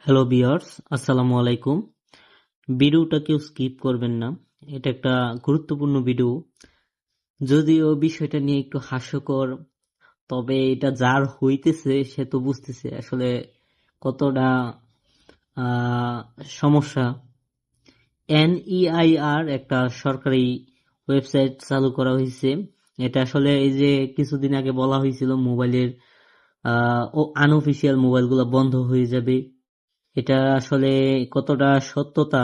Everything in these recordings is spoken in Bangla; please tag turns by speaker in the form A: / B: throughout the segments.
A: হ্যালো ভিউয়ার্স, আসসালামু আলাইকুম। ভিডিওটা কেউ স্কিপ করবেন না, এটা একটা গুরুত্বপূর্ণ ভিডিও। যদিও বিষয়টা নিয়ে একটু হাস্যকর, তবে এটা যার হইতেছে সে তো বুঝতেছে আসলে কতটা আহ, সমস্যা। NEIR একটা সরকারি ওয়েবসাইট চালু করা হয়েছে। এটা আসলে এই যে কিছুদিন আগে বলা হয়েছিল মোবাইলের আনঅফিসিয়াল মোবাইলগুলো বন্ধ হয়ে যাবে। এটা আসলে কতটা সত্যতা,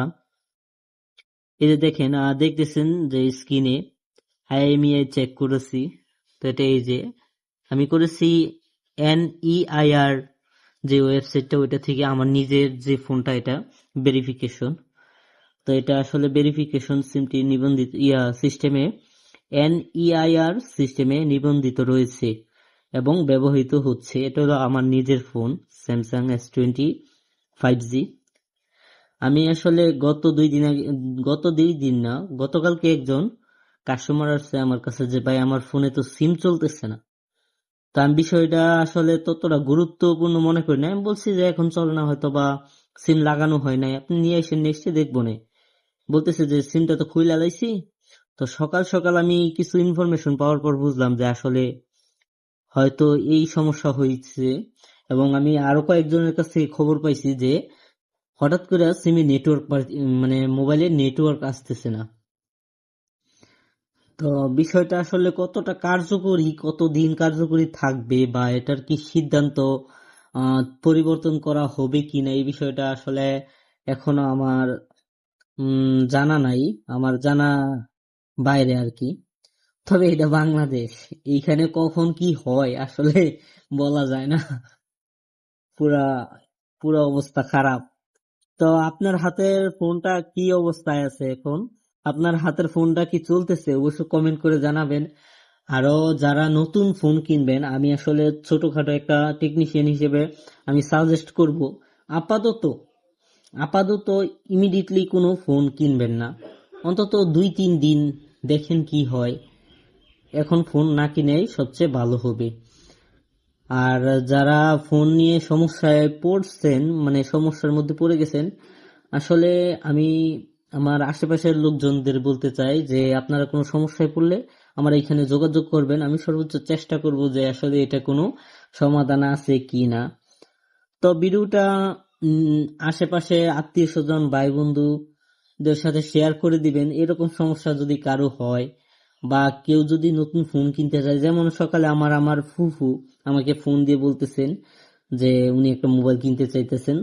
A: এই যে দেখেন, দেখতেছেন যে স্ক্রিনে IMEI চেক করেছি। তো এটা এই যে আমি করেছি NEIR যে ওয়েবসাইটটা, ওইটা থেকে আমার নিজের যে ফোনটা, এটা ভেরিফিকেশন। তো এটা আসলে ভেরিফিকেশন সিমটি নিবন্ধিত সিস্টেমে, NEIR সিস্টেমে নিবন্ধিত রয়েছে এবং ব্যবহৃত হচ্ছে। এটা হলো আমার নিজের ফোন, স্যামসাং S20 5G। আমি আসলে গত দুই দিন না, গতকালকে একজন কাস্টমার আসছে আমার কাছে যে ভাই আমার ফোনে তো সিম চলতেছে না। তো আমি বিষয়টা আসলে ততটা গুরুত্বপূর্ণ মনে করি না। আমি বলছি যে এখন চলে না, হয়তো বা সিম লাগানো হয় নাই, আপনি নিয়ে এসে নেক্সটে দেখবো না। বলতেছে যে সিমটা তো খুইলা লাইছি। তো সকাল সকাল আমি কিছু ইনফরমেশন পাওয়ার পর বুঝলাম যে আসলে হয়তো এই সমস্যা হয়েছে। এবং আমি আরো কয়েকজনের কাছে খবর পাইছি যে হঠাৎ করে সিমে নেটওয়ার্ক, মানে মোবাইলে নেটওয়ার্ক আসতেছে না। তো বিষয়টা আসলে কতটা কার্যকরী, কতদিন কার্যকরী থাকবে, বা এটার কি সিদ্ধান্ত পরিবর্তন করা হবে কিনা, এই বিষয়টা আসলে এখনো আমার জানা নাই, আমার জানা বাইরে আর কি। তবে এটা বাংলাদেশ, এইখানে কখন কি হয় আসলে বলা যায় না। পুরা পুরা অবস্থা খারাপ। তো আপনার হাতের ফোনটা কি অবস্থায় আছে এখন? আপনার হাতের ফোনটা কি চলতেছে? অবশ্যই কমেন্ট করে জানাবেন। আরো যারা নতুন ফোন কিনবেন, আমি আসলে ছোটখাটো একটা টেকনিশিয়ান হিসেবে আমি সাজেস্ট করব, আপাতত আপাতত ইমিডিয়েটলি কোনো ফোন কিনবেন না। অন্তত 2-3 দিন দেখেন কি হয়। এখন ফোন না কিনেই সবচেয়ে ভালো হবে। আর যারা ফোন নিয়ে সমস্যায় পড়ছেন, মানে সমস্যার মধ্যে পড়ে গেছেন, আসলে আমি আমার আশেপাশের লোকজনদের বলতে চাই যে আপনারা কোনো সমস্যায় পড়লে আমার এখানে যোগাযোগ করবেন। আমি সর্বোচ্চ চেষ্টা করব যে আসলে এটা কোনো সমাধান আছে কি না। তো ভিডিওটা আশেপাশে আত্মীয় স্বজন ভাই বন্ধুদের সাথে শেয়ার করে দিবেন। এরকম সমস্যা যদি কারো হয়, বা কেউ যদি নতুন ফোন কিনতে চায়, যেমন সকালে আমার ফুফু আমাকে ফোন দিয়ে বলতেছেন যে উনি একটা মোবাইল কিনতে চাইতেছেন।